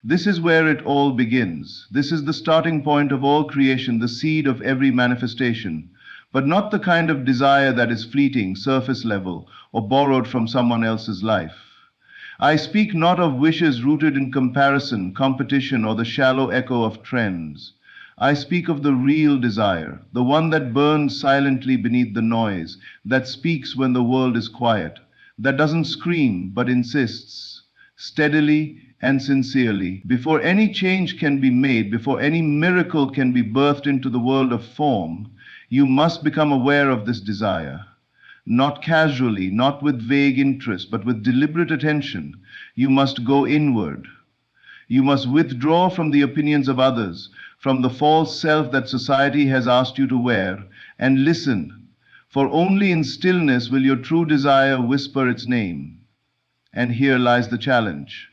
This is where it all begins. This is the starting point of all creation, the seed of every manifestation. But not the kind of desire that is fleeting, surface level, or borrowed from someone else's life. I speak not of wishes rooted in comparison, competition, or the shallow echo of trends. I speak of the real desire, the one that burns silently beneath the noise, that speaks when the world is quiet, that doesn't scream but insists, steadily and sincerely. Before any change can be made, before any miracle can be birthed into the world of form, you must become aware of this desire. Not casually, not with vague interest, but with deliberate attention. You must go inward. You must withdraw from the opinions of others, from the false self that society has asked you to wear, and listen. For only in stillness will your true desire whisper its name. And here lies the challenge.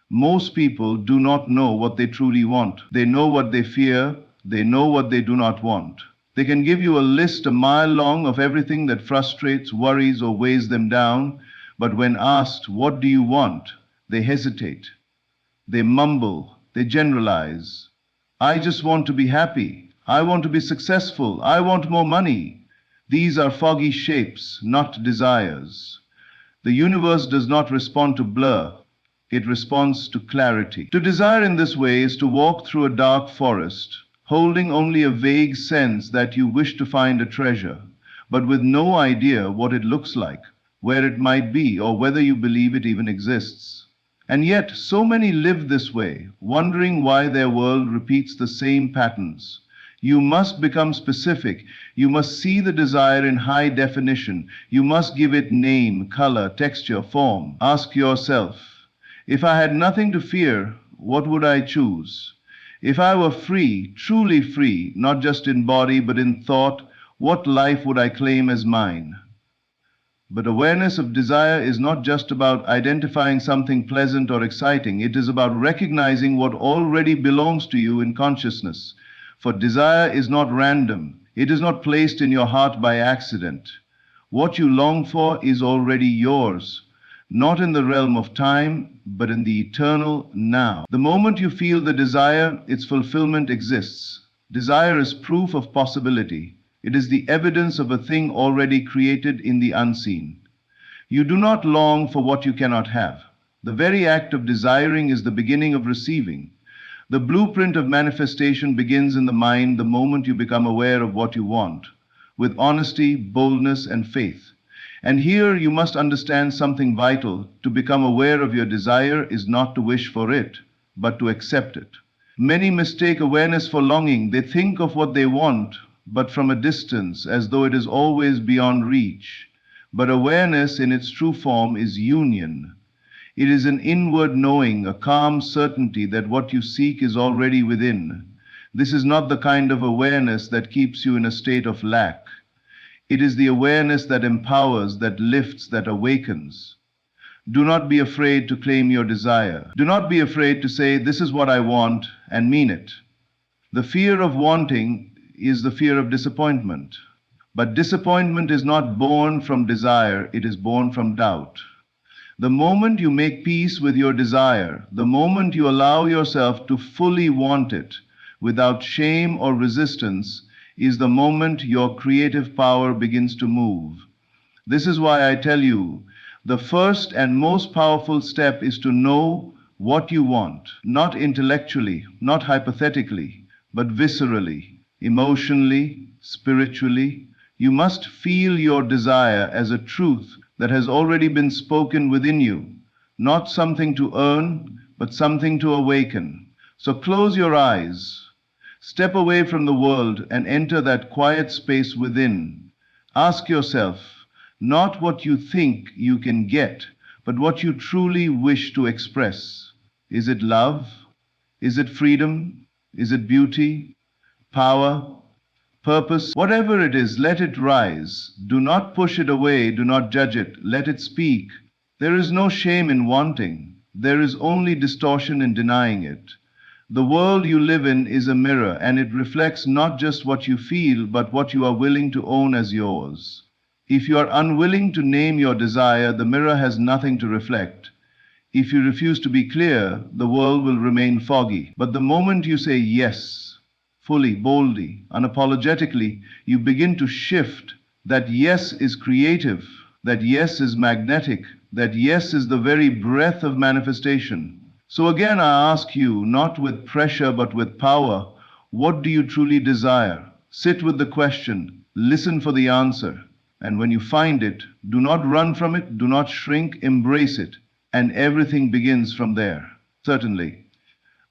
Most people do not know what they truly want. They know what they fear. They know what they do not want. They can give you a list a mile long of everything that frustrates, worries, or weighs them down, but when asked, "What do you want?" they hesitate. They mumble, they generalize. "I just want to be happy. I want to be successful. I want more money." These are foggy shapes, not desires. The universe does not respond to blur. It responds to clarity. To desire in this way is to walk through a dark forest, holding only a vague sense that you wish to find a treasure, but with no idea what it looks like, where it might be, or whether you believe it even exists. And yet, so many live this way, wondering why their world repeats the same patterns. You must become specific. You must see the desire in high definition. You must give it name, color, texture, form. Ask yourself, if I had nothing to fear, what would I choose? If I were free, truly free, not just in body but in thought, what life would I claim as mine? But awareness of desire is not just about identifying something pleasant or exciting. It is about recognizing what already belongs to you in consciousness. For desire is not random. It is not placed in your heart by accident. What you long for is already yours, not in the realm of time, but in the eternal now. The moment you feel the desire, its fulfillment exists. Desire is proof of possibility. It is the evidence of a thing already created in the unseen. You do not long for what you cannot have. The very act of desiring is the beginning of receiving. The blueprint of manifestation begins in the mind the moment you become aware of what you want, with honesty, boldness, and faith. And here you must understand something vital. To become aware of your desire is not to wish for it, but to accept it. Many mistake awareness for longing. They think of what they want, but from a distance, as though it is always beyond reach. But awareness in its true form is union. It is an inward knowing, a calm certainty that what you seek is already within. This is not the kind of awareness that keeps you in a state of lack. It is the awareness that empowers, that lifts, that awakens. Do not be afraid to claim your desire. Do not be afraid to say, "This is what I want," and mean it. The fear of wanting is the fear of disappointment. But disappointment is not born from desire, it is born from doubt. The moment you make peace with your desire, the moment you allow yourself to fully want it, without shame or resistance, is the moment your creative power begins to move. This is why I tell you, the first and most powerful step is to know what you want, not intellectually, not hypothetically, but viscerally, emotionally, spiritually. You must feel your desire as a truth that has already been spoken within you, not something to earn, but something to awaken. So close your eyes. Step away from the world and enter that quiet space within. Ask yourself, not what you think you can get, but what you truly wish to express. Is it love? Is it freedom? Is it beauty? Power? Purpose? Whatever it is, let it rise. Do not push it away. Do not judge it. Let it speak. There is no shame in wanting. There is only distortion in denying it. The world you live in is a mirror, and it reflects not just what you feel, but what you are willing to own as yours. If you are unwilling to name your desire, the mirror has nothing to reflect. If you refuse to be clear, the world will remain foggy. But the moment you say yes, fully, boldly, unapologetically, you begin to shift. That yes is creative, that yes is magnetic, that yes is the very breath of manifestation. So again, I ask you, not with pressure but with power, what do you truly desire? Sit with the question, listen for the answer, and when you find it, do not run from it, do not shrink, embrace it, and everything begins from there. Certainly.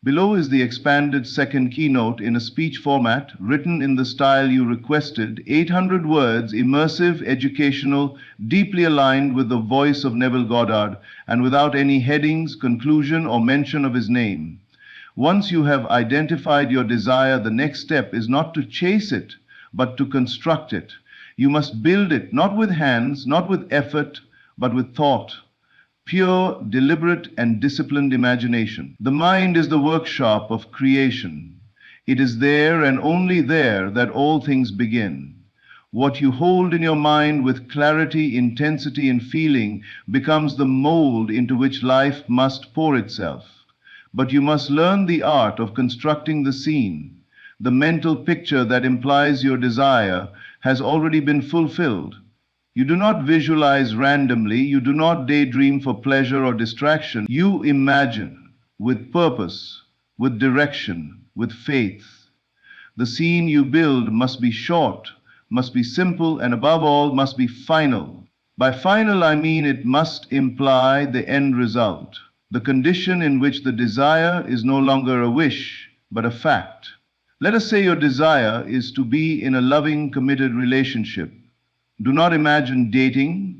Below is the expanded second keynote in a speech format, written in the style you requested, 800 words, immersive, educational, deeply aligned with the voice of Neville Goddard, and without any headings, conclusion, or mention of his name. Once you have identified your desire, the next step is not to chase it, but to construct it. You must build it, not with hands, not with effort, but with thought. Pure, deliberate, and disciplined imagination. The mind is the workshop of creation. It is there and only there that all things begin. What you hold in your mind with clarity, intensity, and feeling becomes the mold into which life must pour itself. But you must learn the art of constructing the scene. The mental picture that implies your desire has already been fulfilled. You do not visualize randomly, you do not daydream for pleasure or distraction. You imagine with purpose, with direction, with faith. The scene you build must be short, must be simple, and above all, must be final. By final, I mean it must imply the end result, the condition in which the desire is no longer a wish, but a fact. Let us say your desire is to be in a loving, committed relationship. Do not imagine dating.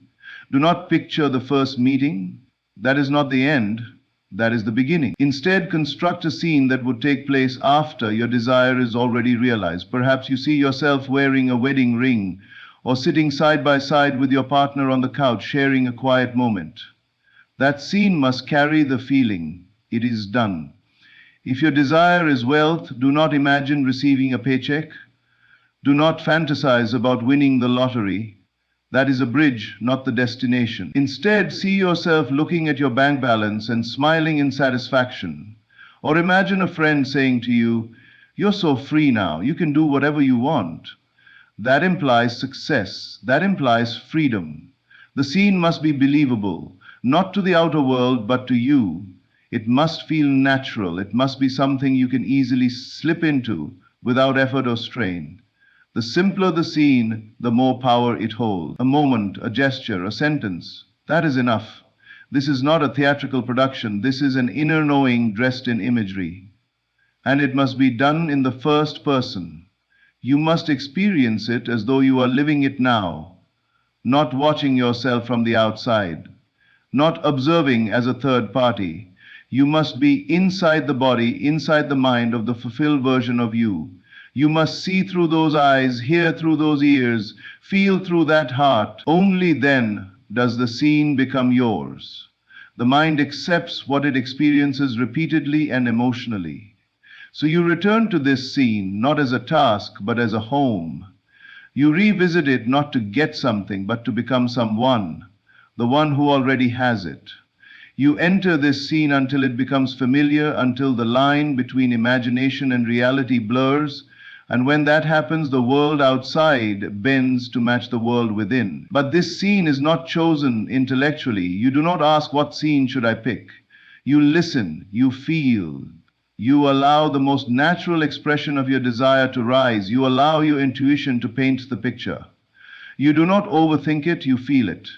Do not picture the first meeting. That is not the end. That is the beginning. Instead, construct a scene that would take place after your desire is already realized. Perhaps you see yourself wearing a wedding ring or sitting side by side with your partner on the couch, sharing a quiet moment. That scene must carry the feeling, it is done. If your desire is wealth, do not imagine receiving a paycheck. Do not fantasize about winning the lottery. That is a bridge, not the destination. Instead, see yourself looking at your bank balance and smiling in satisfaction. Or imagine a friend saying to you, "You're so free now, you can do whatever you want." That implies success. That implies freedom. The scene must be believable, not to the outer world, but to you. It must feel natural. It must be something you can easily slip into without effort or strain. The simpler the scene, the more power it holds. A moment, a gesture, a sentence, that is enough. This is not a theatrical production. This is an inner knowing dressed in imagery. And it must be done in the first person. You must experience it as though you are living it now, not watching yourself from the outside, not observing as a third party. You must be inside the body, inside the mind of the fulfilled version of you. You must see through those eyes, hear through those ears, feel through that heart. Only then does the scene become yours. The mind accepts what it experiences repeatedly and emotionally. So you return to this scene not as a task, but as a home. You revisit it not to get something, but to become someone, the one who already has it. You enter this scene until it becomes familiar, until the line between imagination and reality blurs. And when that happens, the world outside bends to match the world within. But this scene is not chosen intellectually. You do not ask, what scene should I pick? You listen, you feel. You allow the most natural expression of your desire to rise. You allow your intuition to paint the picture. You do not overthink it, you feel it.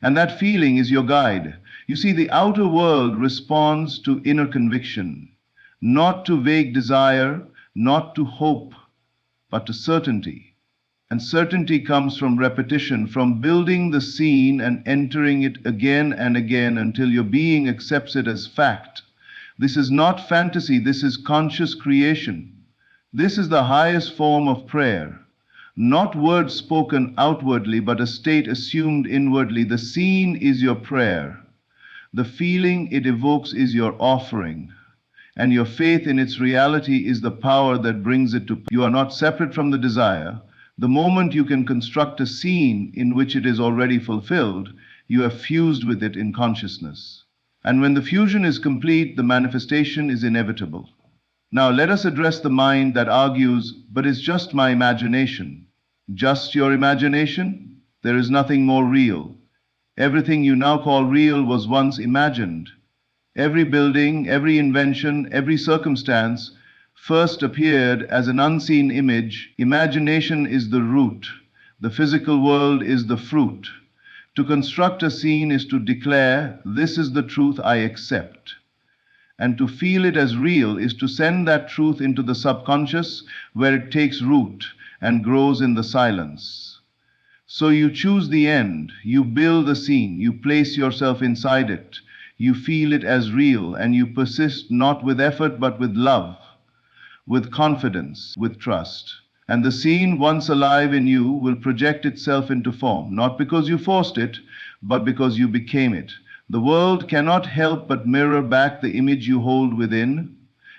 And that feeling is your guide. You see, the outer world responds to inner conviction, not to vague desire, not to hope, but to certainty. And certainty comes from repetition, from building the scene and entering it again and again until your being accepts it as fact. This is not fantasy, this is conscious creation. This is the highest form of prayer. Not words spoken outwardly, but a state assumed inwardly. The scene is your prayer. The feeling it evokes is your offering. And your faith in its reality is the power that brings it to. You are not separate from the desire. The moment you can construct a scene in which it is already fulfilled, you have fused with it in consciousness. And when the fusion is complete, the manifestation is inevitable. Now let us address the mind that argues, but it's just my imagination. Just your imagination? There is nothing more real. Everything you now call real was once imagined. Every building, every invention, every circumstance first appeared as an unseen image. Imagination is the root. The physical world is the fruit. To construct a scene is to declare, this is the truth I accept. And to feel it as real is to send that truth into the subconscious, where it takes root and grows in the silence. So you choose the end, you build the scene, you place yourself inside it, you feel it as real, and you persist not with effort but with love, with confidence, with trust. And the scene, once alive in you, will project itself into form, not because you forced it, but because you became it. The world cannot help but mirror back the image you hold within,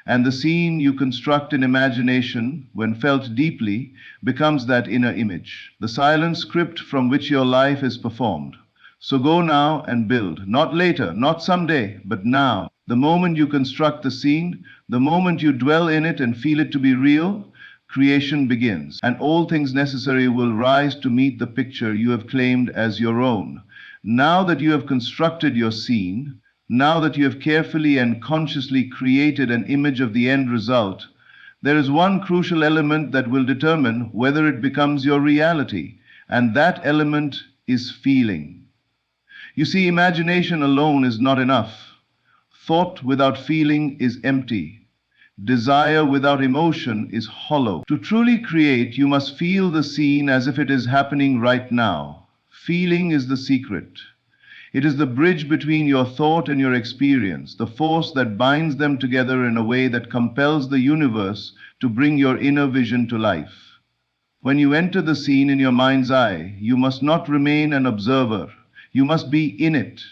and the scene you construct in imagination, when felt deeply, becomes that inner image, the silent script from which your life is performed. So go now and build, not later, not someday, but now. The moment you construct the scene, the moment you dwell in it and feel it to be real, creation begins, and all things necessary will rise to meet the picture you have claimed as your own. Now that you have constructed your scene, now that you have carefully and consciously created an image of the end result, there is one crucial element that will determine whether it becomes your reality, and that element is feeling. You see, imagination alone is not enough. Thought without feeling is empty. Desire without emotion is hollow. To truly create, you must feel the scene as if it is happening right now. Feeling is the secret. It is the bridge between your thought and your experience, the force that binds them together in a way that compels the universe to bring your inner vision to life. When you enter the scene in your mind's eye, you must not remain an observer. You must be in it.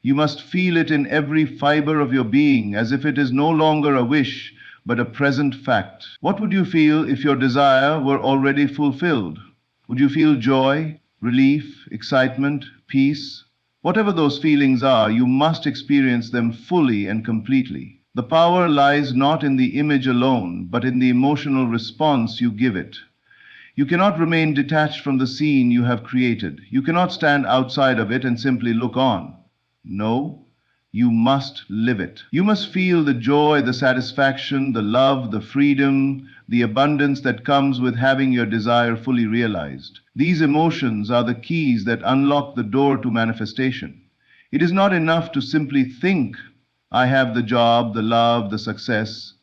You must feel it in every fiber of your being, as if it is no longer a wish, but a present fact. What would you feel if your desire were already fulfilled? Would you feel joy, relief, excitement, peace? Whatever those feelings are, you must experience them fully and completely. The power lies not in the image alone, but in the emotional response you give it. You cannot remain detached from the scene you have created. You cannot stand outside of it and simply look on. No, you must live it. You must feel the joy, the satisfaction, the love, the freedom, the abundance that comes with having your desire fully realized. These emotions are the keys that unlock the door to manifestation. It is not enough to simply think, I have the job, the love, the success.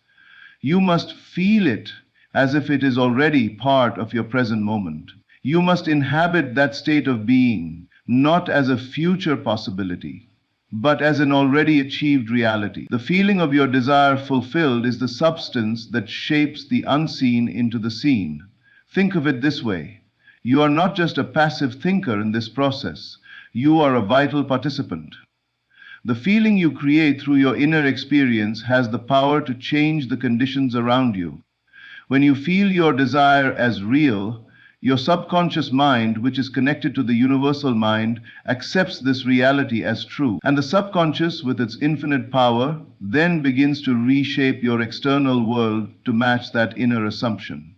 You must feel it as if it is already part of your present moment. You must inhabit that state of being, not as a future possibility, but as an already achieved reality. The feeling of your desire fulfilled is the substance that shapes the unseen into the seen. Think of it this way. You are not just a passive thinker in this process. You are a vital participant. The feeling you create through your inner experience has the power to change the conditions around you. When you feel your desire as real, your subconscious mind, which is connected to the universal mind, accepts this reality as true. And the subconscious, with its infinite power, then begins to reshape your external world to match that inner assumption.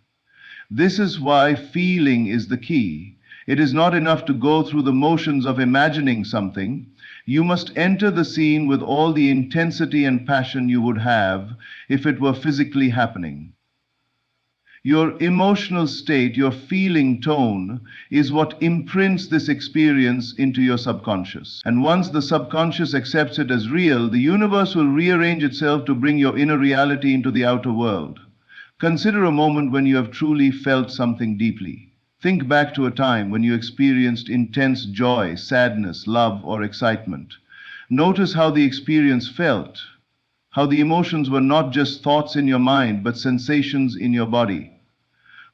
This is why feeling is the key. It is not enough to go through the motions of imagining something. You must enter the scene with all the intensity and passion you would have if it were physically happening. Your emotional state, your feeling tone, is what imprints this experience into your subconscious. And once the subconscious accepts it as real, the universe will rearrange itself to bring your inner reality into the outer world. Consider a moment when you have truly felt something deeply. Think back to a time when you experienced intense joy, sadness, love, or excitement. Notice how the experience felt, how the emotions were not just thoughts in your mind, but sensations in your body.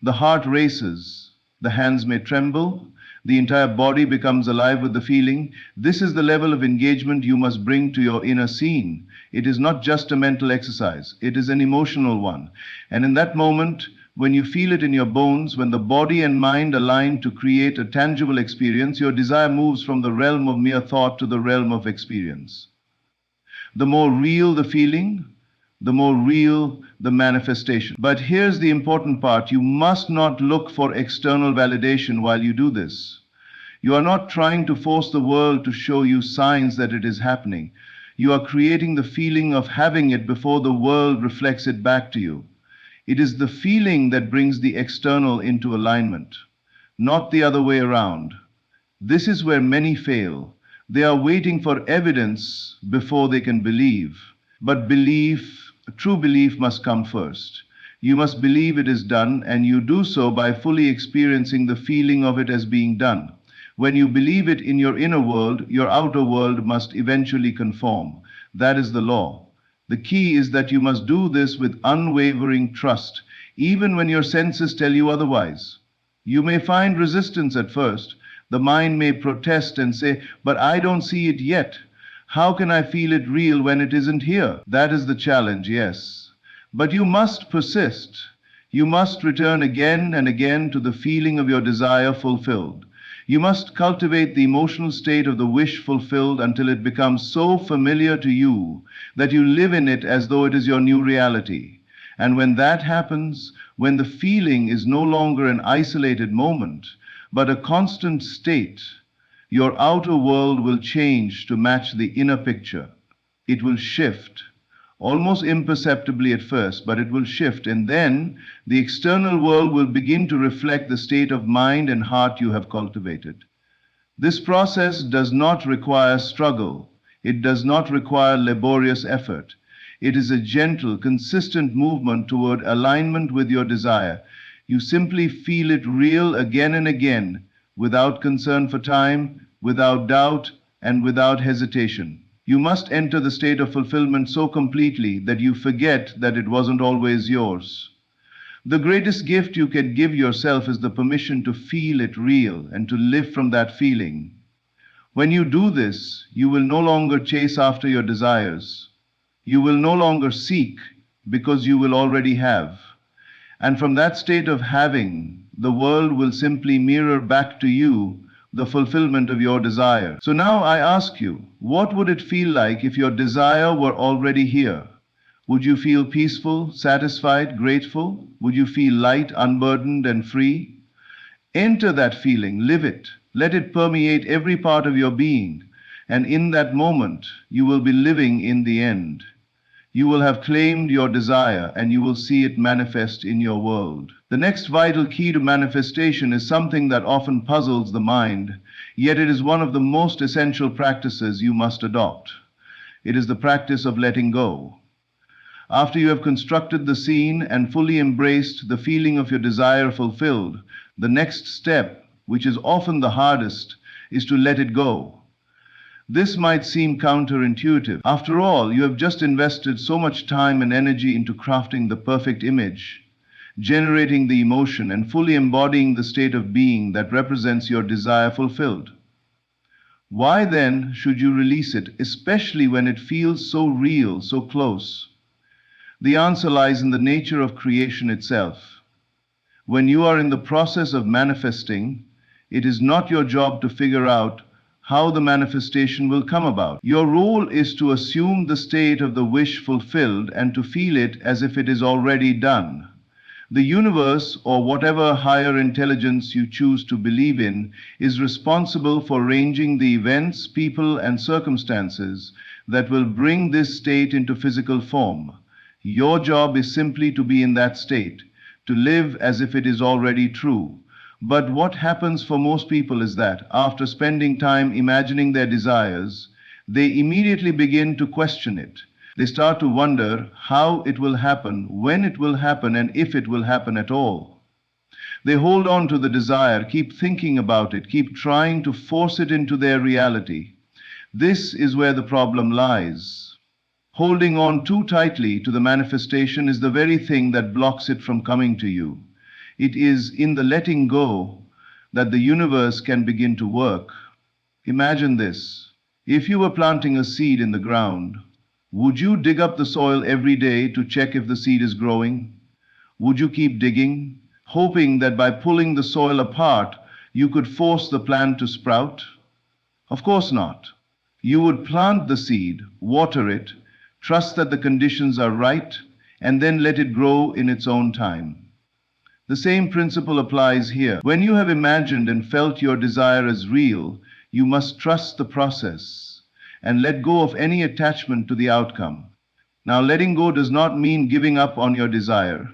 The heart races, the hands may tremble, the entire body becomes alive with the feeling. This is the level of engagement you must bring to your inner scene. It is not just a mental exercise, it is an emotional one. And in that moment, when you feel it in your bones, when the body and mind align to create a tangible experience, your desire moves from the realm of mere thought to the realm of experience. The more real the feeling, the more real the manifestation. But here's the important part: you must not look for external validation while you do this. You are not trying to force the world to show you signs that it is happening. You are creating the feeling of having it before the world reflects it back to you. It is the feeling that brings the external into alignment, not the other way around. This is where many fail. They are waiting for evidence before they can believe. But belief, true belief, must come first. You must believe it is done, and you do so by fully experiencing the feeling of it as being done. When you believe it in your inner world, your outer world must eventually conform. That is the law. The key is that you must do this with unwavering trust, even when your senses tell you otherwise. You may find resistance at first. The mind may protest and say, "But I don't see it yet. How can I feel it real when it isn't here?" That is the challenge, yes. But you must persist. You must return again and again to the feeling of your desire fulfilled. You must cultivate the emotional state of the wish fulfilled until it becomes so familiar to you that you live in it as though it is your new reality. And when that happens, when the feeling is no longer an isolated moment, but a constant state, your outer world will change to match the inner picture. It will shift, almost imperceptibly at first, but it will shift, and then the external world will begin to reflect the state of mind and heart you have cultivated. This process does not require struggle. It does not require laborious effort. It is a gentle, consistent movement toward alignment with your desire. You simply feel it real again and again, without concern for time, without doubt, and without hesitation. You must enter the state of fulfillment so completely that you forget that it wasn't always yours. The greatest gift you can give yourself is the permission to feel it real and to live from that feeling. When you do this, you will no longer chase after your desires. You will no longer seek, because you will already have. And from that state of having, the world will simply mirror back to you the fulfillment of your desire. So now I ask you, what would it feel like if your desire were already here? Would you feel peaceful, satisfied, grateful? Would you feel light, unburdened, and free? Enter that feeling, live it. Let it permeate every part of your being. And in that moment, you will be living in the end. You will have claimed your desire, and you will see it manifest in your world. The next vital key to manifestation is something that often puzzles the mind, yet it is one of the most essential practices you must adopt. It is the practice of letting go. After you have constructed the scene and fully embraced the feeling of your desire fulfilled, the next step, which is often the hardest, is to let it go. This might seem counterintuitive. After all, you have just invested so much time and energy into crafting the perfect image, generating the emotion, and fully embodying the state of being that represents your desire fulfilled. Why then should you release it, especially when it feels so real, so close? The answer lies in the nature of creation itself. When you are in the process of manifesting, it is not your job to figure out how the manifestation will come about. Your role is to assume the state of the wish fulfilled and to feel it as if it is already done. The universe, or whatever higher intelligence you choose to believe in, is responsible for arranging the events, people, and circumstances that will bring this state into physical form. Your job is simply to be in that state, to live as if it is already true. But what happens for most people is that, after spending time imagining their desires, they immediately begin to question it. They start to wonder how it will happen, when it will happen, and if it will happen at all. They hold on to the desire, keep thinking about it, keep trying to force it into their reality. This is where the problem lies. Holding on too tightly to the manifestation is the very thing that blocks it from coming to you. It is in the letting go that the universe can begin to work. Imagine this. If you were planting a seed in the ground, would you dig up the soil every day to check if the seed is growing? Would you keep digging, hoping that by pulling the soil apart, you could force the plant to sprout? Of course not. You would plant the seed, water it, Trust that the conditions are right, and then let it grow in its own time. The same principle applies here. When you have imagined and felt your desire as real, you must trust the process and let go of any attachment to the outcome. Now, letting go does not mean giving up on your desire.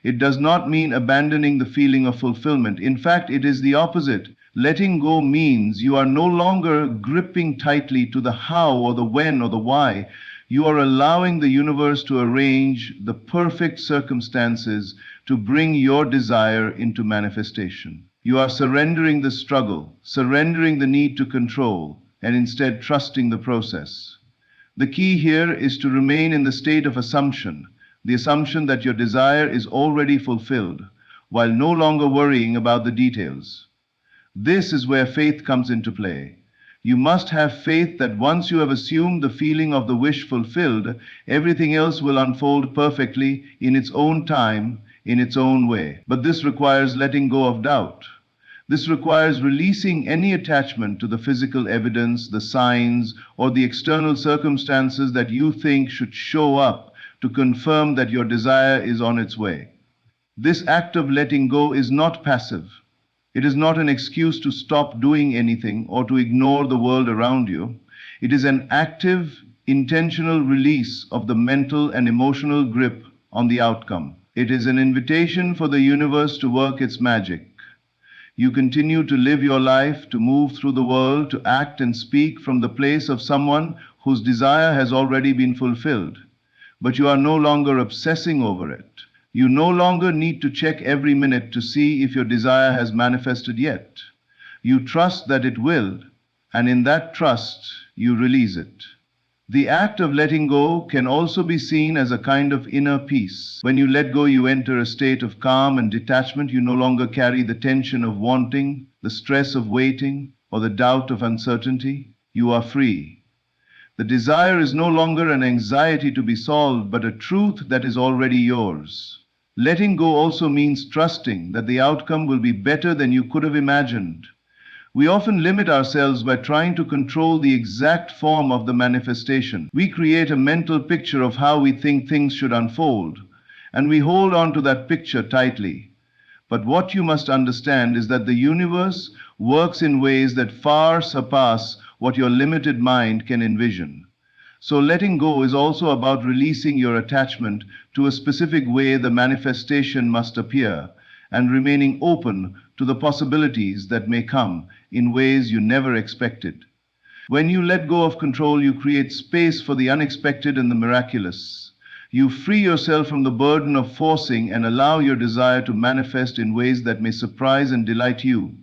It does not mean abandoning the feeling of fulfillment. In fact, it is the opposite. Letting go means you are no longer gripping tightly to the how or the when or the why. You are allowing the universe to arrange the perfect circumstances to bring your desire into manifestation. You are surrendering the struggle, surrendering the need to control, and instead trusting the process. The key here is to remain in the state of assumption, the assumption that your desire is already fulfilled, while no longer worrying about the details. This is where faith comes into play. You must have faith that once you have assumed the feeling of the wish fulfilled, everything else will unfold perfectly in its own time, in its own way. But this requires letting go of doubt. This requires releasing any attachment to the physical evidence, the signs, or the external circumstances that you think should show up to confirm that your desire is on its way. This act of letting go is not passive. It is not an excuse to stop doing anything or to ignore the world around you. It is an active, intentional release of the mental and emotional grip on the outcome. It is an invitation for the universe to work its magic. You continue to live your life, to move through the world, to act and speak from the place of someone whose desire has already been fulfilled. But you are no longer obsessing over it. You no longer need to check every minute to see if your desire has manifested yet. You trust that it will, and in that trust, you release it. The act of letting go can also be seen as a kind of inner peace. When you let go, you enter a state of calm and detachment. You no longer carry the tension of wanting, the stress of waiting, or the doubt of uncertainty. You are free. The desire is no longer an anxiety to be solved, but a truth that is already yours. Letting go also means trusting that the outcome will be better than you could have imagined. We often limit ourselves by trying to control the exact form of the manifestation. We create a mental picture of how we think things should unfold, and we hold on to that picture tightly. But what you must understand is that the universe works in ways that far surpass what your limited mind can envision. So letting go is also about releasing your attachment to a specific way the manifestation must appear, and remaining open to the possibilities that may come in ways you never expected. When you let go of control, you create space for the unexpected and the miraculous. You free yourself from the burden of forcing and allow your desire to manifest in ways that may surprise and delight you.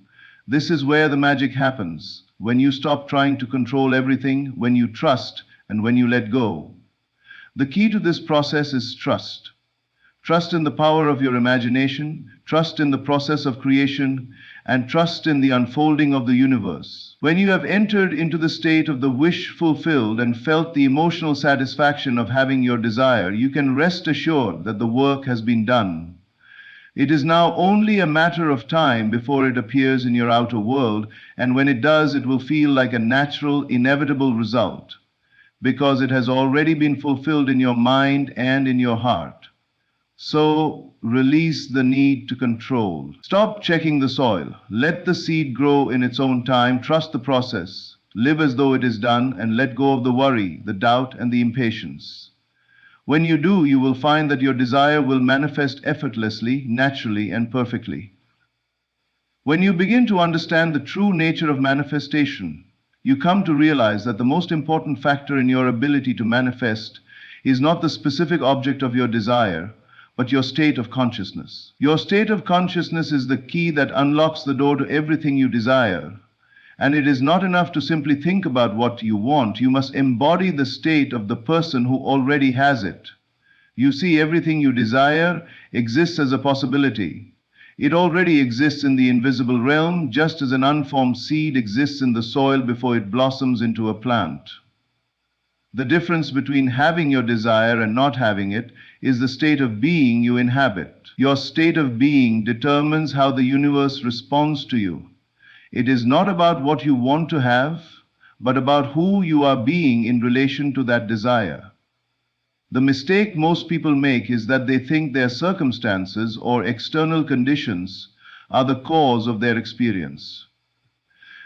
This is where the magic happens, when you stop trying to control everything, when you trust, and when you let go. The key to this process is trust. Trust in the power of your imagination, trust in the process of creation, and trust in the unfolding of the universe. When you have entered into the state of the wish fulfilled and felt the emotional satisfaction of having your desire, you can rest assured that the work has been done. It is now only a matter of time before it appears in your outer world, and when it does, it will feel like a natural, inevitable result, because it has already been fulfilled in your mind and in your heart. So, release the need to control. Stop checking the soil. Let the seed grow in its own time. Trust the process. Live as though it is done, and let go of the worry, the doubt, and the impatience. When you do, you will find that your desire will manifest effortlessly, naturally, and perfectly. When you begin to understand the true nature of manifestation, you come to realize that the most important factor in your ability to manifest is not the specific object of your desire, but your state of consciousness. Your state of consciousness is the key that unlocks the door to everything you desire. And it is not enough to simply think about what you want. You must embody the state of the person who already has it. You see, everything you desire exists as a possibility. It already exists in the invisible realm, just as an unformed seed exists in the soil before it blossoms into a plant. The difference between having your desire and not having it is the state of being you inhabit. Your state of being determines how the universe responds to you. It is not about what you want to have, but about who you are being in relation to that desire. The mistake most people make is that they think their circumstances or external conditions are the cause of their experience.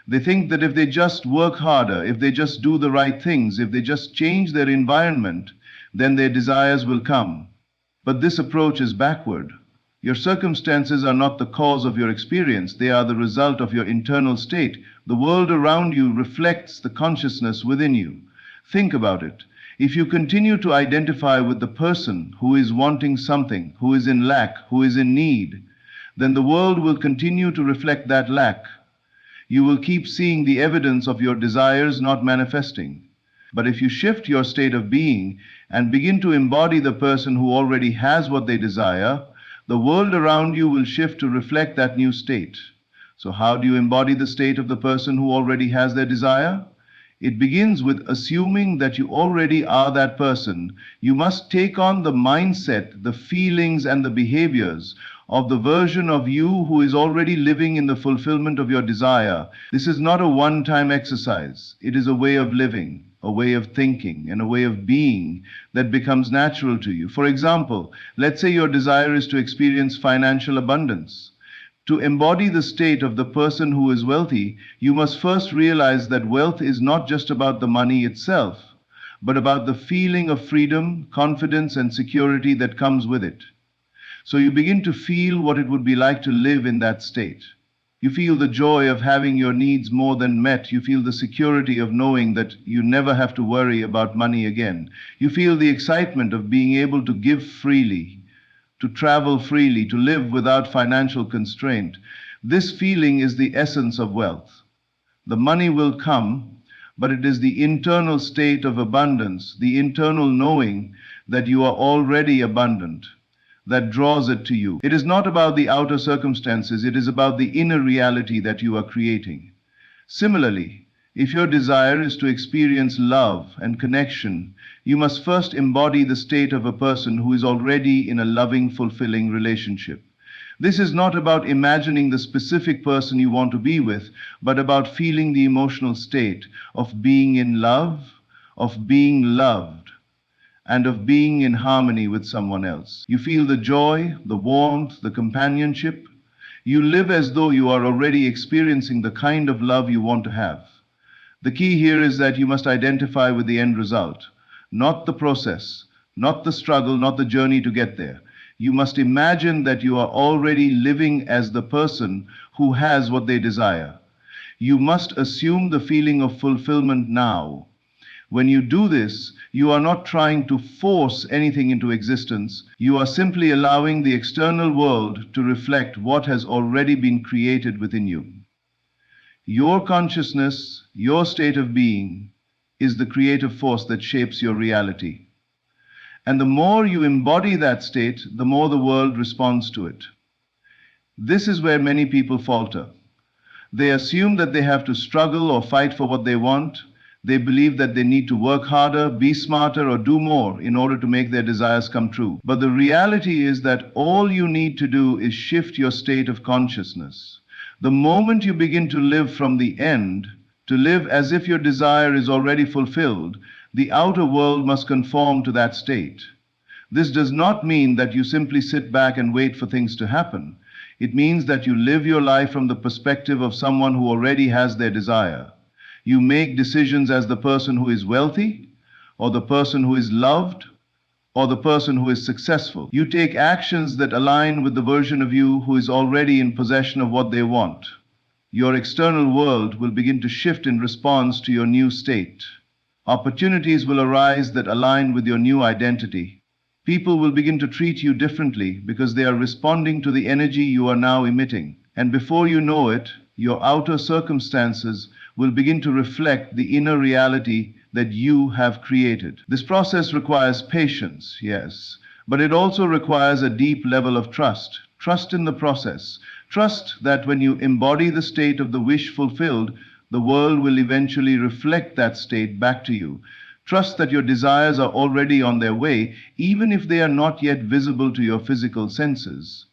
They think that if they just work harder, if they just do the right things, if they just change their environment, then their desires will come. But this approach is backward. Your circumstances are not the cause of your experience, they are the result of your internal state. The world around you reflects the consciousness within you. Think about it. If you continue to identify with the person who is wanting something, who is in lack, who is in need, then the world will continue to reflect that lack. You will keep seeing the evidence of your desires not manifesting. But if you shift your state of being and begin to embody the person who already has what they desire, the world around you will shift to reflect that new state. So how do you embody the state of the person who already has their desire? It begins with assuming that you already are that person. You must take on the mindset, the feelings, and the behaviors of the version of you who is already living in the fulfillment of your desire. This is not a one-time exercise. It is a way of living, a way of thinking, and a way of being that becomes natural to you. For example, let's say your desire is to experience financial abundance. To embody the state of the person who is wealthy, you must first realize that wealth is not just about the money itself, but about the feeling of freedom, confidence, and security that comes with it. So you begin to feel what it would be like to live in that state. You feel the joy of having your needs more than met. You feel the security of knowing that you never have to worry about money again. You feel the excitement of being able to give freely, to travel freely, to live without financial constraint. This feeling is the essence of wealth. The money will come, but it is the internal state of abundance, the internal knowing that you are already abundant, that draws it to you. It is not about the outer circumstances, it is about the inner reality that you are creating. Similarly, if your desire is to experience love and connection, you must first embody the state of a person who is already in a loving, fulfilling relationship. This is not about imagining the specific person you want to be with, but about feeling the emotional state of being in love, of being loved, and of being in harmony with someone else. You feel the joy, the warmth, the companionship. You live as though you are already experiencing the kind of love you want to have. The key here is that you must identify with the end result, not the process, not the struggle, not the journey to get there. You must imagine that you are already living as the person who has what they desire. You must assume the feeling of fulfillment now. When you do this, you are not trying to force anything into existence. You are simply allowing the external world to reflect what has already been created within you. Your consciousness, your state of being, is the creative force that shapes your reality. And the more you embody that state, the more the world responds to it. This is where many people falter. They assume that they have to struggle or fight for what they want. They believe that they need to work harder, be smarter, or do more in order to make their desires come true. But the reality is that all you need to do is shift your state of consciousness. The moment you begin to live from the end, to live as if your desire is already fulfilled, the outer world must conform to that state. This does not mean that you simply sit back and wait for things to happen. It means that you live your life from the perspective of someone who already has their desire. You make decisions as the person who is wealthy, or the person who is loved, or the person who is successful. You take actions that align with the version of you who is already in possession of what they want. Your external world will begin to shift in response to your new state. Opportunities will arise that align with your new identity. People will begin to treat you differently because they are responding to the energy you are now emitting. And before you know it, your outer circumstances will begin to reflect the inner reality that you have created. This process requires patience, yes, but it also requires a deep level of trust. Trust in the process. Trust that when you embody the state of the wish fulfilled, the world will eventually reflect that state back to you. Trust that your desires are already on their way, even if they are not yet visible to your physical senses.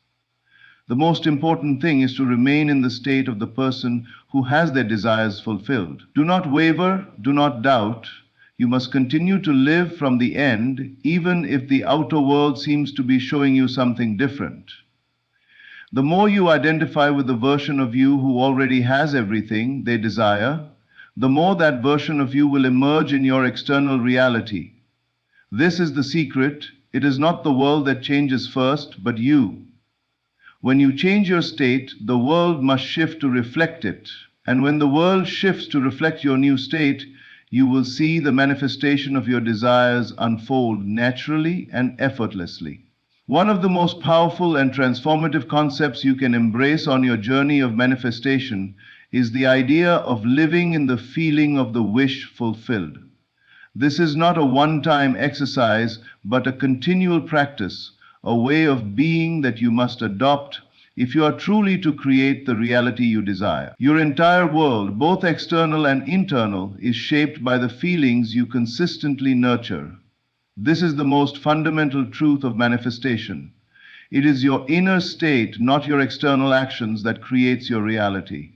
The most important thing is to remain in the state of the person who has their desires fulfilled. Do not waver, do not doubt. You must continue to live from the end, even if the outer world seems to be showing you something different. The more you identify with the version of you who already has everything they desire, the more that version of you will emerge in your external reality. This is the secret. It is not the world that changes first, but you. When you change your state, the world must shift to reflect it. And when the world shifts to reflect your new state, you will see the manifestation of your desires unfold naturally and effortlessly. One of the most powerful and transformative concepts you can embrace on your journey of manifestation is the idea of living in the feeling of the wish fulfilled. This is not a one-time exercise, but a continual practice, a way of being that you must adopt if you are truly to create the reality you desire. Your entire world, both external and internal, is shaped by the feelings you consistently nurture. This is the most fundamental truth of manifestation. It is your inner state, not your external actions, that creates your reality.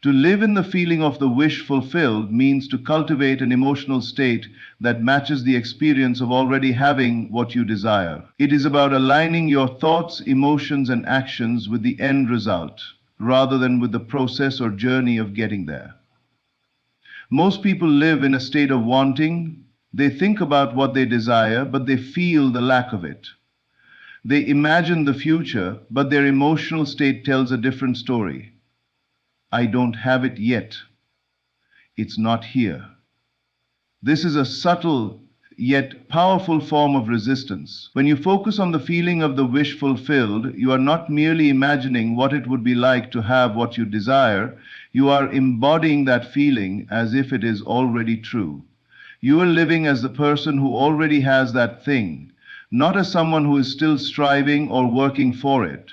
To live in the feeling of the wish fulfilled means to cultivate an emotional state that matches the experience of already having what you desire. It is about aligning your thoughts, emotions, and actions with the end result, rather than with the process or journey of getting there. Most people live in a state of wanting. They think about what they desire, but they feel the lack of it. They imagine the future, but their emotional state tells a different story. I don't have it yet. It's not here. This is a subtle yet powerful form of resistance. When you focus on the feeling of the wish fulfilled, you are not merely imagining what it would be like to have what you desire, you are embodying that feeling as if it is already true. You are living as the person who already has that thing, not as someone who is still striving or working for it.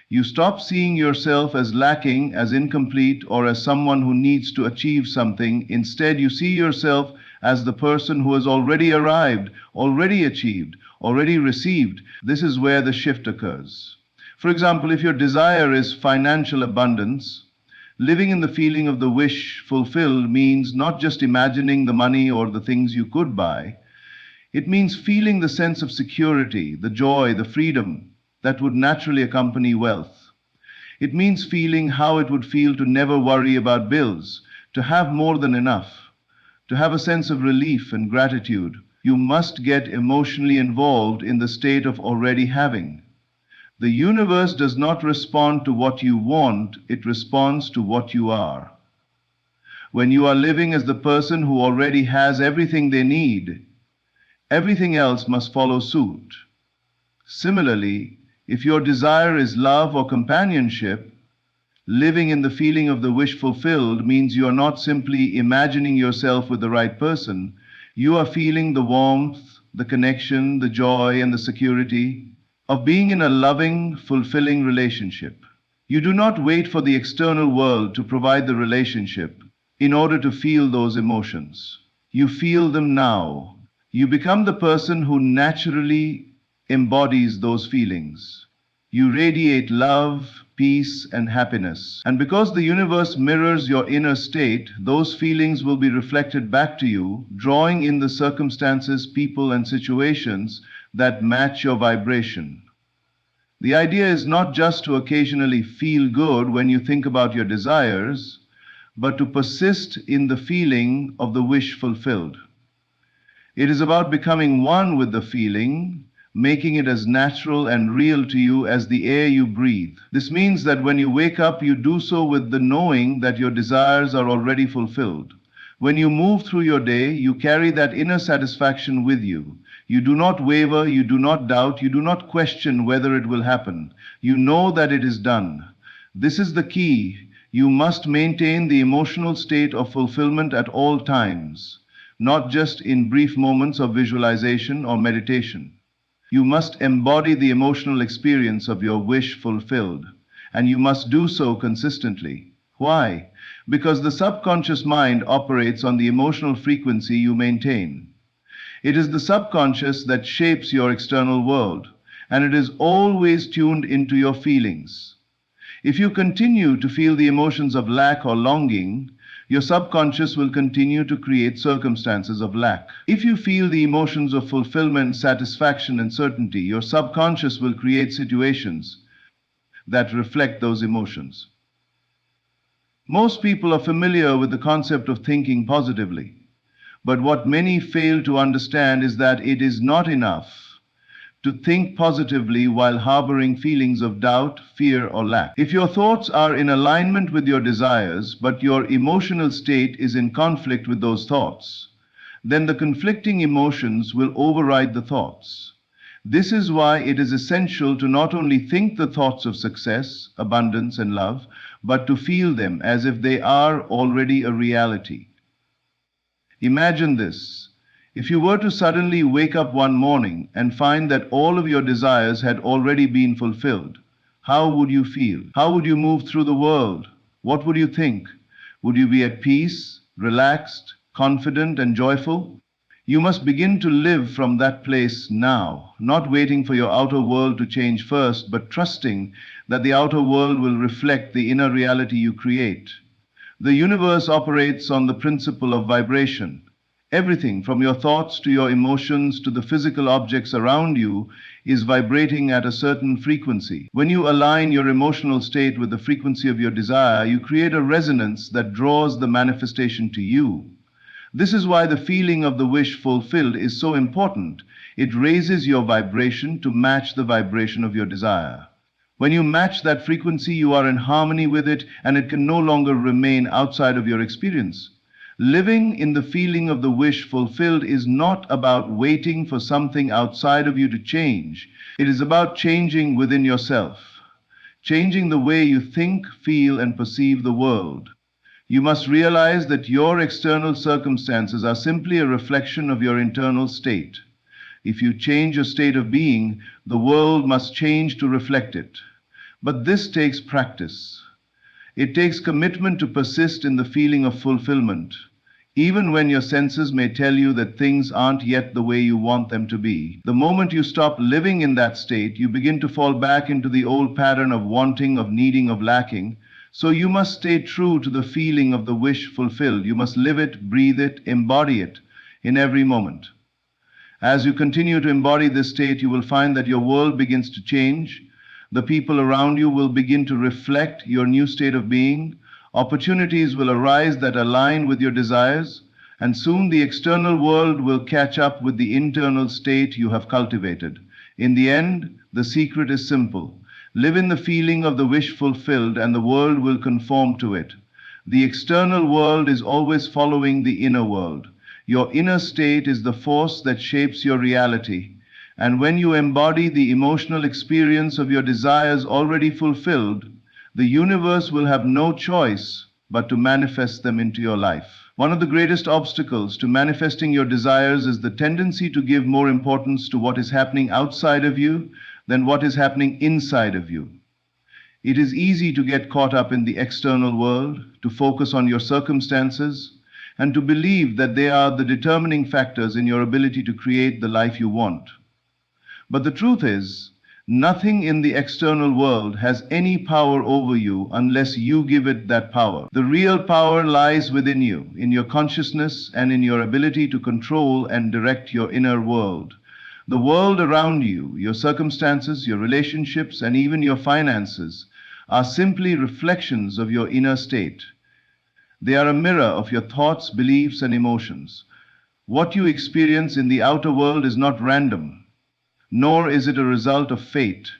You stop seeing yourself as lacking, as incomplete, or as someone who needs to achieve something. Instead, you see yourself as the person who has already arrived, already achieved, already received. This is where the shift occurs. For example, if your desire is financial abundance, living in the feeling of the wish fulfilled means not just imagining the money or the things you could buy. It means feeling the sense of security, the joy, the freedom that would naturally accompany wealth. It means feeling how it would feel to never worry about bills, to have more than enough, to have a sense of relief and gratitude. You must get emotionally involved in the state of already having. The universe does not respond to what you want, it responds to what you are. When you are living as the person who already has everything they need, everything else must follow suit. Similarly, if your desire is love or companionship, living in the feeling of the wish fulfilled means you are not simply imagining yourself with the right person, you are feeling the warmth, the connection, the joy, and the security of being in a loving, fulfilling relationship. You do not wait for the external world to provide the relationship in order to feel those emotions. You feel them now. You become the person who naturally embodies those feelings. You radiate love, peace, and happiness. And because the universe mirrors your inner state, those feelings will be reflected back to you, drawing in the circumstances, people, and situations that match your vibration. The idea is not just to occasionally feel good when you think about your desires, but to persist in the feeling of the wish fulfilled. It is about becoming one with the feeling, making it as natural and real to you as the air you breathe. This means that when you wake up, you do so with the knowing that your desires are already fulfilled. When you move through your day, you carry that inner satisfaction with you. You do not waver, you do not doubt, you do not question whether it will happen. You know that it is done. This is the key. You must maintain the emotional state of fulfillment at all times, not just in brief moments of visualization or meditation. You must embody the emotional experience of your wish fulfilled, and you must do so consistently. Why? Because the subconscious mind operates on the emotional frequency you maintain. It is the subconscious that shapes your external world, and it is always tuned into your feelings. If you continue to feel the emotions of lack or longing, your subconscious will continue to create circumstances of lack. If you feel the emotions of fulfillment, satisfaction, and certainty, your subconscious will create situations that reflect those emotions. Most people are familiar with the concept of thinking positively, but what many fail to understand is that it is not enough to think positively while harboring feelings of doubt, fear, or lack. If your thoughts are in alignment with your desires, but your emotional state is in conflict with those thoughts, then the conflicting emotions will override the thoughts. This is why it is essential to not only think the thoughts of success, abundance, and love, but to feel them as if they are already a reality. Imagine this. If you were to suddenly wake up one morning and find that all of your desires had already been fulfilled, how would you feel? How would you move through the world? What would you think? Would you be at peace, relaxed, confident, and joyful? You must begin to live from that place now, not waiting for your outer world to change first, but trusting that the outer world will reflect the inner reality you create. The universe operates on the principle of vibration. Everything from your thoughts to your emotions to the physical objects around you is vibrating at a certain frequency. When you align your emotional state with the frequency of your desire, you create a resonance that draws the manifestation to you. This is why the feeling of the wish fulfilled is so important. It raises your vibration to match the vibration of your desire. When you match that frequency, you are in harmony with it, and it can no longer remain outside of your experience. Living in the feeling of the wish fulfilled is not about waiting for something outside of you to change. It is about changing within yourself, changing the way you think, feel, and perceive the world. You must realize that your external circumstances are simply a reflection of your internal state. If you change your state of being, the world must change to reflect it. But this takes practice. It takes commitment to persist in the feeling of fulfillment, even when your senses may tell you that things aren't yet the way you want them to be. The moment you stop living in that state, you begin to fall back into the old pattern of wanting, of needing, of lacking. So you must stay true to the feeling of the wish fulfilled. You must live it, breathe it, embody it in every moment. As you continue to embody this state, you will find that your world begins to change. The people around you will begin to reflect your new state of being. Opportunities will arise that align with your desires, and soon the external world will catch up with the internal state you have cultivated. In the end, the secret is simple. Live in the feeling of the wish fulfilled, and the world will conform to it. The external world is always following the inner world. Your inner state is the force that shapes your reality. And when you embody the emotional experience of your desires already fulfilled, the universe will have no choice but to manifest them into your life. One of the greatest obstacles to manifesting your desires is the tendency to give more importance to what is happening outside of you than what is happening inside of you. It is easy to get caught up in the external world, to focus on your circumstances, and to believe that they are the determining factors in your ability to create the life you want. But the truth is, nothing in the external world has any power over you unless you give it that power. The real power lies within you, in your consciousness and in your ability to control and direct your inner world. The world around you, your circumstances, your relationships, and even your finances are simply reflections of your inner state. They are a mirror of your thoughts, beliefs, and emotions. What you experience in the outer world is not random, nor is it a result of fate.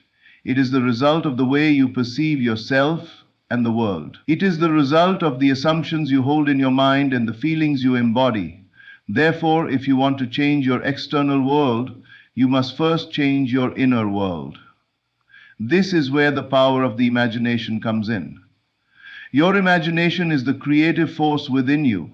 It is the result of the way you perceive yourself and the world. It is the result of the assumptions you hold in your mind and the feelings you embody. Therefore, if you want to change your external world, you must first change your inner world. This is where the power of the imagination comes in. Your imagination is the creative force within you.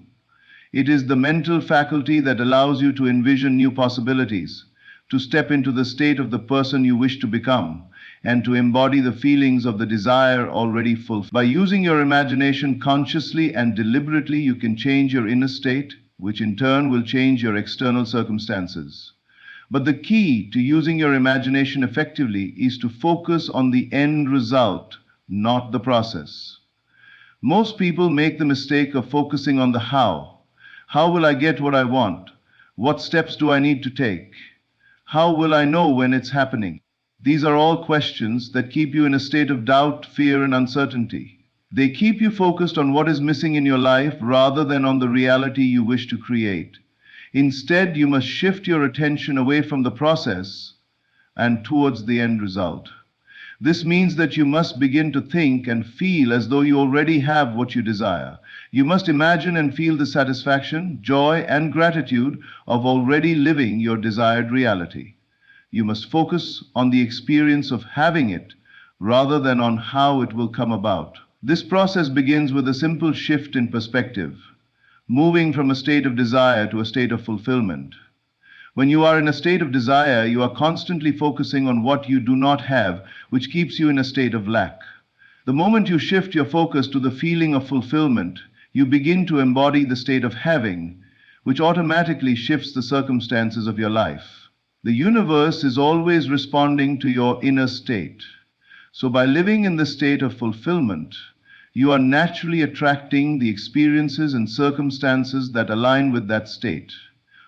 It is the mental faculty that allows you to envision new possibilities, to step into the state of the person you wish to become, and to embody the feelings of the desire already fulfilled. By using your imagination consciously and deliberately, you can change your inner state, which in turn will change your external circumstances. But the key to using your imagination effectively is to focus on the end result, not the process. Most people make the mistake of focusing on the how. How will I get what I want? What steps do I need to take? How will I know when it's happening? These are all questions that keep you in a state of doubt, fear, and uncertainty. They keep you focused on what is missing in your life rather than on the reality you wish to create. Instead, you must shift your attention away from the process and towards the end result. This means that you must begin to think and feel as though you already have what you desire. You must imagine and feel the satisfaction, joy, and gratitude of already living your desired reality. You must focus on the experience of having it rather than on how it will come about. This process begins with a simple shift in perspective, moving from a state of desire to a state of fulfillment. When you are in a state of desire, you are constantly focusing on what you do not have, which keeps you in a state of lack. The moment you shift your focus to the feeling of fulfillment, you begin to embody the state of having, which automatically shifts the circumstances of your life. The universe is always responding to your inner state. So by living in the state of fulfillment, you are naturally attracting the experiences and circumstances that align with that state.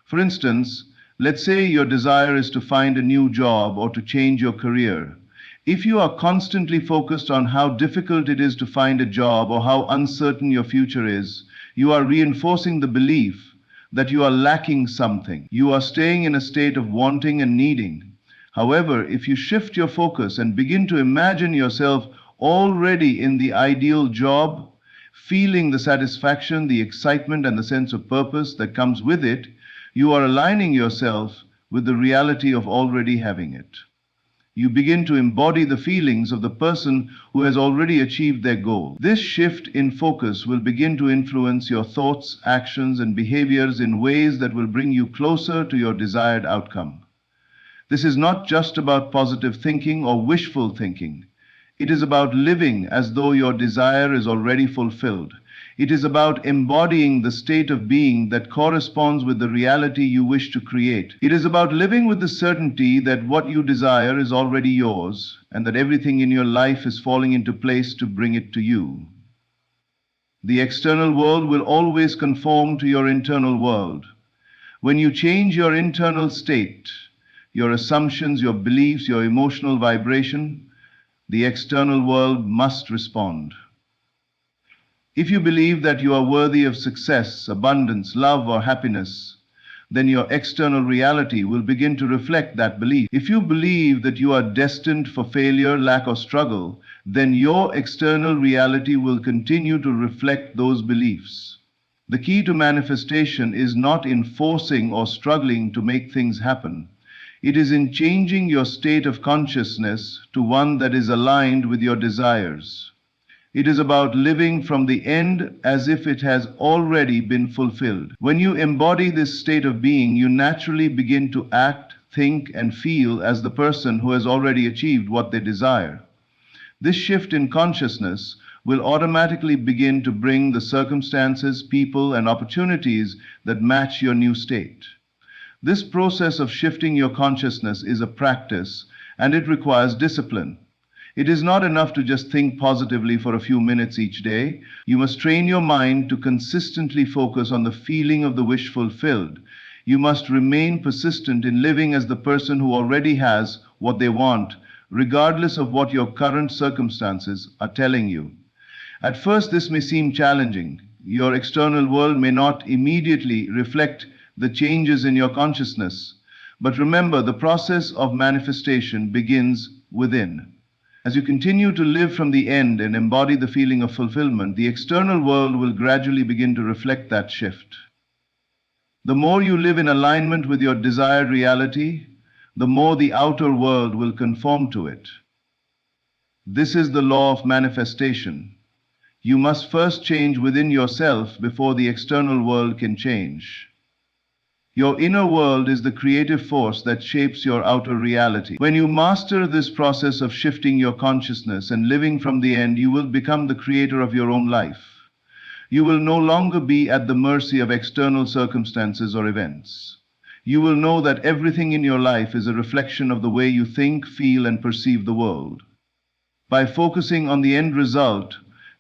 For instance, let's say your desire is to find a new job or to change your career. If you are constantly focused on how difficult it is to find a job or how uncertain your future is, you are reinforcing the belief that you are lacking something. You are staying in a state of wanting and needing. However, if you shift your focus and begin to imagine yourself already in the ideal job, feeling the satisfaction, the excitement, and the sense of purpose that comes with it, you are aligning yourself with the reality of already having it. You begin to embody the feelings of the person who has already achieved their goal. This shift in focus will begin to influence your thoughts, actions, and behaviors in ways that will bring you closer to your desired outcome. This is not just about positive thinking or wishful thinking. It is about living as though your desire is already fulfilled. It is about embodying the state of being that corresponds with the reality you wish to create. It is about living with the certainty that what you desire is already yours and that everything in your life is falling into place to bring it to you. The external world will always conform to your internal world. When you change your internal state, your assumptions, your beliefs, your emotional vibration, the external world must respond. If you believe that you are worthy of success, abundance, love, or happiness, then your external reality will begin to reflect that belief. If you believe that you are destined for failure, lack, or struggle, then your external reality will continue to reflect those beliefs. The key to manifestation is not in forcing or struggling to make things happen. It is in changing your state of consciousness to one that is aligned with your desires. It is about living from the end as if it has already been fulfilled. When you embody this state of being, you naturally begin to act, think, and feel as the person who has already achieved what they desire. This shift in consciousness will automatically begin to bring the circumstances, people, and opportunities that match your new state. This process of shifting your consciousness is a practice, and it requires discipline. It is not enough to just think positively for a few minutes each day. You must train your mind to consistently focus on the feeling of the wish fulfilled. You must remain persistent in living as the person who already has what they want, regardless of what your current circumstances are telling you. At first, this may seem challenging. Your external world may not immediately reflect the changes in your consciousness. But remember, the process of manifestation begins within. As you continue to live from the end and embody the feeling of fulfillment, the external world will gradually begin to reflect that shift. The more you live in alignment with your desired reality, the more the outer world will conform to it. This is the law of manifestation. You must first change within yourself before the external world can change. Your inner world is the creative force that shapes your outer reality. When you master this process of shifting your consciousness and living from the end, you will become the creator of your own life. You will no longer be at the mercy of external circumstances or events. You will know that everything in your life is a reflection of the way you think, feel, and perceive the world. By focusing on the end result,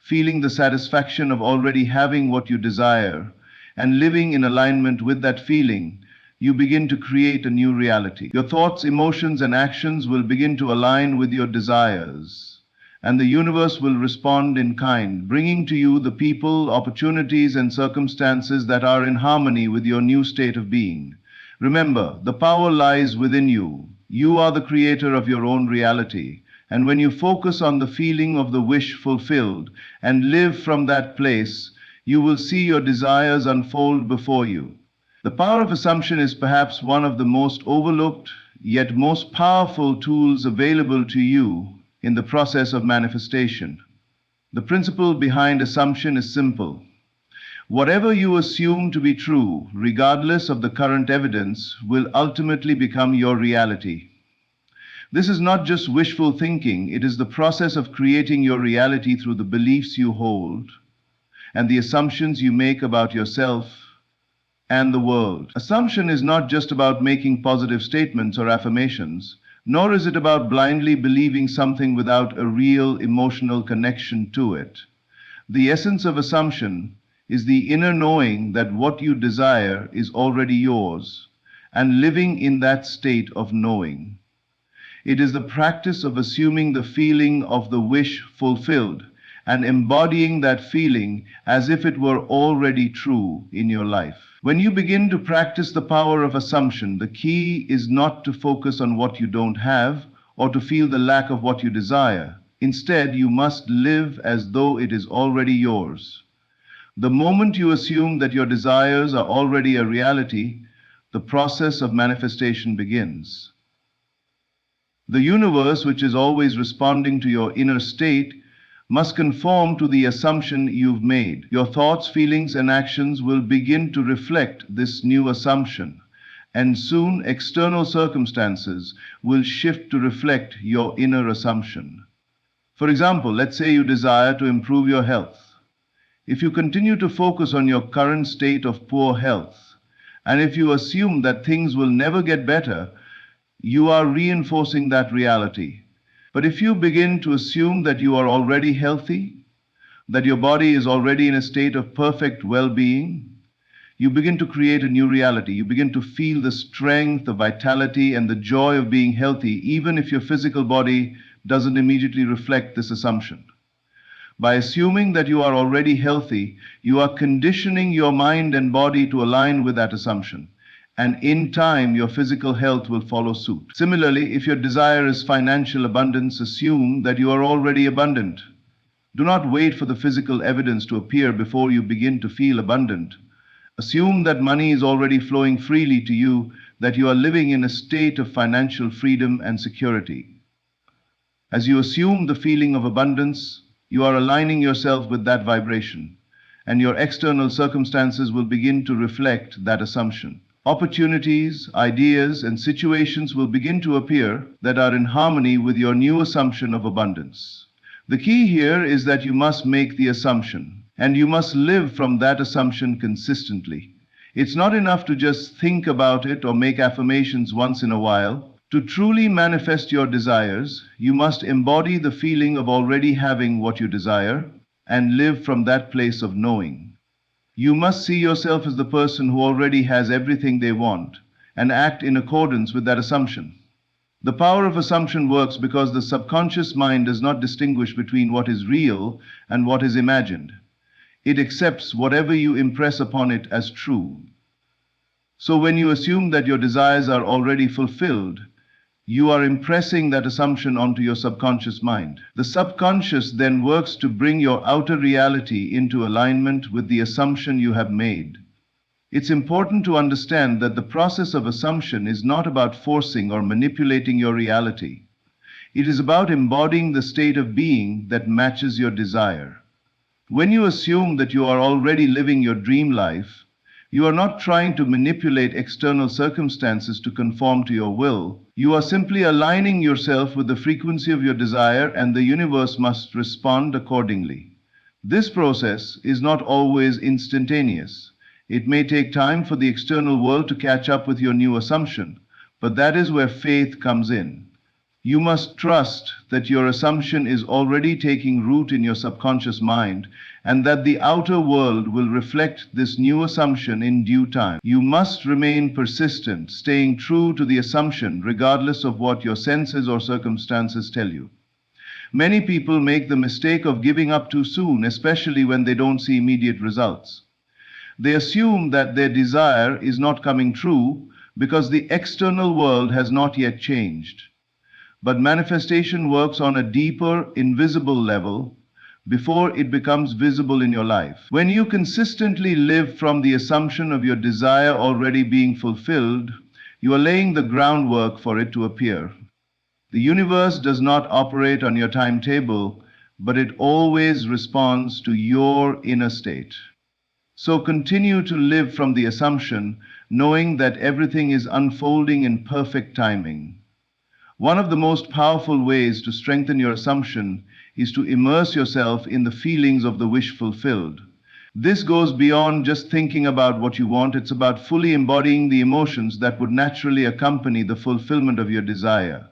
feeling the satisfaction of already having what you desire, and living in alignment with that feeling, you begin to create a new reality. Your thoughts, emotions, and actions will begin to align with your desires, and the universe will respond in kind, bringing to you the people, opportunities, and circumstances that are in harmony with your new state of being. Remember, the power lies within you. You are the creator of your own reality. And when you focus on the feeling of the wish fulfilled and live from that place, you will see your desires unfold before you. The power of assumption is perhaps one of the most overlooked, yet most powerful tools available to you in the process of manifestation. The principle behind assumption is simple. Whatever you assume to be true, regardless of the current evidence, will ultimately become your reality. This is not just wishful thinking, it is the process of creating your reality through the beliefs you hold and the assumptions you make about yourself and the world. Assumption is not just about making positive statements or affirmations, nor is it about blindly believing something without a real emotional connection to it. The essence of assumption is the inner knowing that what you desire is already yours, and living in that state of knowing. It is the practice of assuming the feeling of the wish fulfilled and embodying that feeling as if it were already true in your life. When you begin to practice the power of assumption, the key is not to focus on what you don't have or to feel the lack of what you desire. Instead, you must live as though it is already yours. The moment you assume that your desires are already a reality, the process of manifestation begins. The universe, which is always responding to your inner state, must conform to the assumption you've made. Your thoughts, feelings, and actions will begin to reflect this new assumption, and soon external circumstances will shift to reflect your inner assumption. For example, let's say you desire to improve your health. If you continue to focus on your current state of poor health, and if you assume that things will never get better, you are reinforcing that reality. But if you begin to assume that you are already healthy, that your body is already in a state of perfect well-being, you begin to create a new reality. You begin to feel the strength, the vitality, and the joy of being healthy, even if your physical body doesn't immediately reflect this assumption. By assuming that you are already healthy, you are conditioning your mind and body to align with that assumption. And in time, your physical health will follow suit. Similarly, if your desire is financial abundance, assume that you are already abundant. Do not wait for the physical evidence to appear before you begin to feel abundant. Assume that money is already flowing freely to you, that you are living in a state of financial freedom and security. As you assume the feeling of abundance, you are aligning yourself with that vibration, and your external circumstances will begin to reflect that assumption. Opportunities, ideas, and situations will begin to appear that are in harmony with your new assumption of abundance. The key here is that you must make the assumption, and you must live from that assumption consistently. It's not enough to just think about it or make affirmations once in a while. To truly manifest your desires, you must embody the feeling of already having what you desire and live from that place of knowing. You must see yourself as the person who already has everything they want and act in accordance with that assumption. The power of assumption works because the subconscious mind does not distinguish between what is real and what is imagined. It accepts whatever you impress upon it as true. So when you assume that your desires are already fulfilled, you are impressing that assumption onto your subconscious mind. The subconscious then works to bring your outer reality into alignment with the assumption you have made. It's important to understand that the process of assumption is not about forcing or manipulating your reality. It is about embodying the state of being that matches your desire. When you assume that you are already living your dream life, you are not trying to manipulate external circumstances to conform to your will. You are simply aligning yourself with the frequency of your desire, and the universe must respond accordingly. This process is not always instantaneous. It may take time for the external world to catch up with your new assumption, but that is where faith comes in. You must trust that your assumption is already taking root in your subconscious mind and that the outer world will reflect this new assumption in due time. You must remain persistent, staying true to the assumption regardless of what your senses or circumstances tell you. Many people make the mistake of giving up too soon, especially when they don't see immediate results. They assume that their desire is not coming true because the external world has not yet changed. But manifestation works on a deeper, invisible level before it becomes visible in your life. When you consistently live from the assumption of your desire already being fulfilled, you are laying the groundwork for it to appear. The universe does not operate on your timetable, but it always responds to your inner state. So continue to live from the assumption, knowing that everything is unfolding in perfect timing. One of the most powerful ways to strengthen your assumption is to immerse yourself in the feelings of the wish fulfilled. This goes beyond just thinking about what you want, it's about fully embodying the emotions that would naturally accompany the fulfillment of your desire.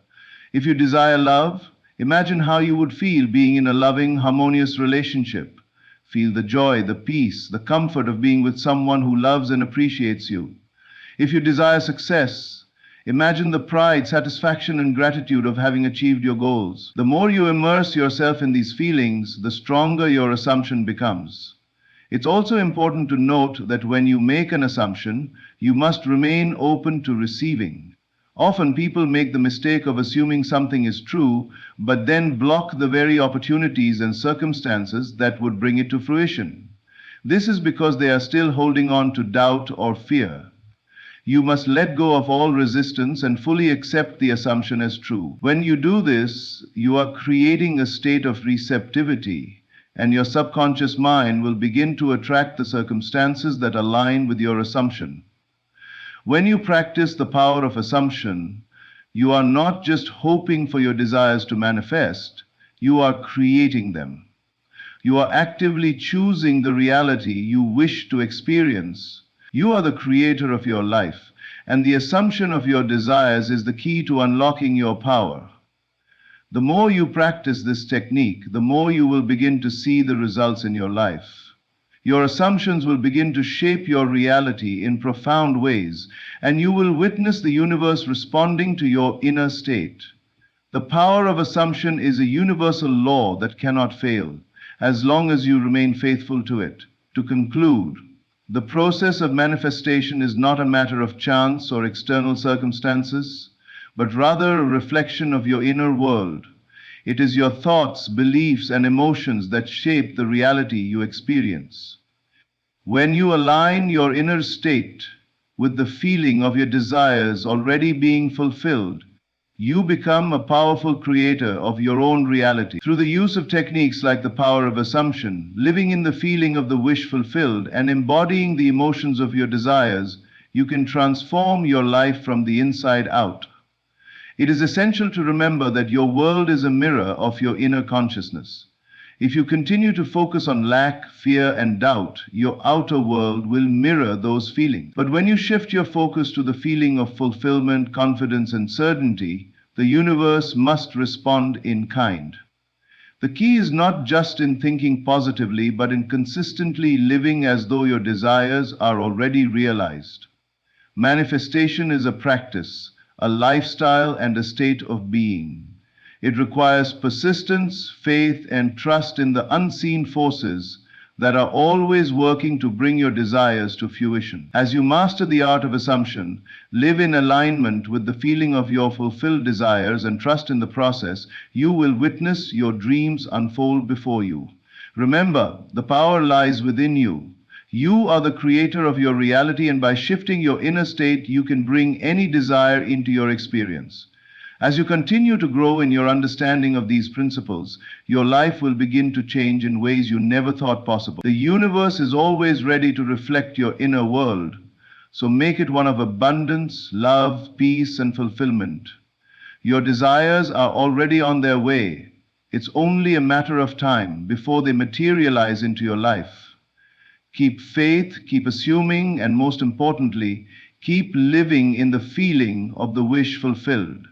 If you desire love, imagine how you would feel being in a loving, harmonious relationship. Feel the joy, the peace, the comfort of being with someone who loves and appreciates you. If you desire success, imagine the pride, satisfaction, and gratitude of having achieved your goals. The more you immerse yourself in these feelings, the stronger your assumption becomes. It's also important to note that when you make an assumption, you must remain open to receiving. Often people make the mistake of assuming something is true, but then block the very opportunities and circumstances that would bring it to fruition. This is because they are still holding on to doubt or fear. You must let go of all resistance and fully accept the assumption as true. When you do this, you are creating a state of receptivity, and your subconscious mind will begin to attract the circumstances that align with your assumption. When you practice the power of assumption, you are not just hoping for your desires to manifest, you are creating them. You are actively choosing the reality you wish to experience. You are the creator of your life, and the assumption of your desires is the key to unlocking your power. The more you practice this technique, the more you will begin to see the results in your life. Your assumptions will begin to shape your reality in profound ways, and you will witness the universe responding to your inner state. The power of assumption is a universal law that cannot fail, as long as you remain faithful to it. To conclude, the process of manifestation is not a matter of chance or external circumstances, but rather a reflection of your inner world. It is your thoughts, beliefs, and emotions that shape the reality you experience. When you align your inner state with the feeling of your desires already being fulfilled, you become a powerful creator of your own reality. Through the use of techniques like the power of assumption, living in the feeling of the wish fulfilled, and embodying the emotions of your desires, you can transform your life from the inside out. It is essential to remember that your world is a mirror of your inner consciousness. If you continue to focus on lack, fear, and doubt, your outer world will mirror those feelings. But when you shift your focus to the feeling of fulfillment, confidence, and certainty, the universe must respond in kind. The key is not just in thinking positively, but in consistently living as though your desires are already realized. Manifestation is a practice, a lifestyle, and a state of being. It requires persistence, faith, and trust in the unseen forces that are always working to bring your desires to fruition. As you master the art of assumption, live in alignment with the feeling of your fulfilled desires, and trust in the process, you will witness your dreams unfold before you. Remember, the power lies within you. You are the creator of your reality, and by shifting your inner state, you can bring any desire into your experience. As you continue to grow in your understanding of these principles, your life will begin to change in ways you never thought possible. The universe is always ready to reflect your inner world, so make it one of abundance, love, peace, and fulfillment. Your desires are already on their way. It's only a matter of time before they materialize into your life. Keep faith, keep assuming, and most importantly, keep living in the feeling of the wish fulfilled.